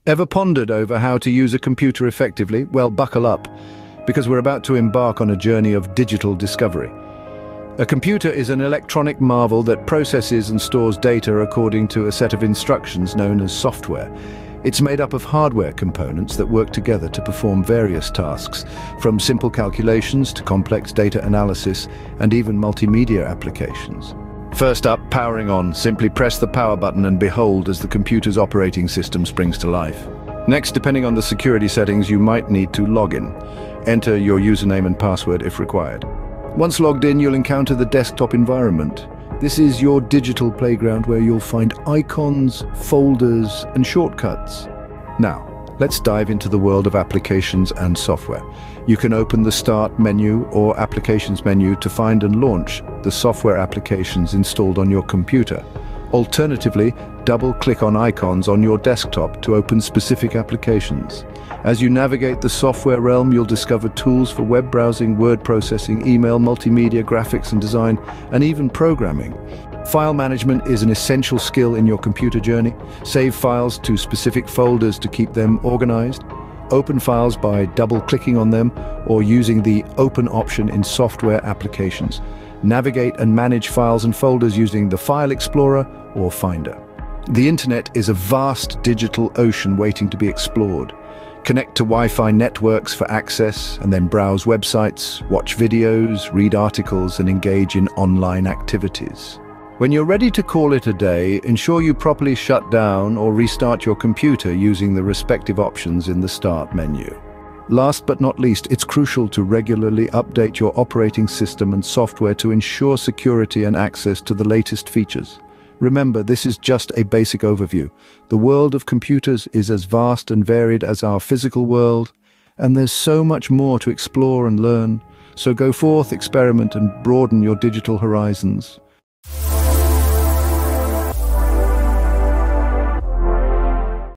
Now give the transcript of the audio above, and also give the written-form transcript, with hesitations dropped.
Ever pondered over how to use a computer effectively? Well, buckle up, because we're about to embark on a journey of digital discovery. A computer is an electronic marvel that processes and stores data according to a set of instructions known as software. It's made up of hardware components that work together to perform various tasks, from simple calculations to complex data analysis and even multimedia applications. First up, powering on. Simply press the power button and behold as the computer's operating system springs to life. Next, depending on the security settings, you might need to log in. Enter your username and password if required. Once logged in, you'll encounter the desktop environment. This is your digital playground where you'll find icons, folders, and shortcuts. Now, let's dive into the world of applications and software. You can open the Start menu or Applications menu to find and launch the software applications installed on your computer. Alternatively, double-click on icons on your desktop to open specific applications. As you navigate the software realm, you'll discover tools for web browsing, word processing, email, multimedia, graphics and design, and even programming. File management is an essential skill in your computer journey. Save files to specific folders to keep them organized. Open files by double-clicking on them or using the Open option in software applications. Navigate and manage files and folders using the File Explorer or Finder. The internet is a vast digital ocean waiting to be explored. Connect to Wi-Fi networks for access and then browse websites, watch videos, read articles and engage in online activities. When you're ready to call it a day, ensure you properly shut down or restart your computer using the respective options in the Start menu. Last but not least, it's crucial to regularly update your operating system and software to ensure security and access to the latest features. Remember, this is just a basic overview. The world of computers is as vast and varied as our physical world, and there's so much more to explore and learn. So go forth, experiment, and broaden your digital horizons.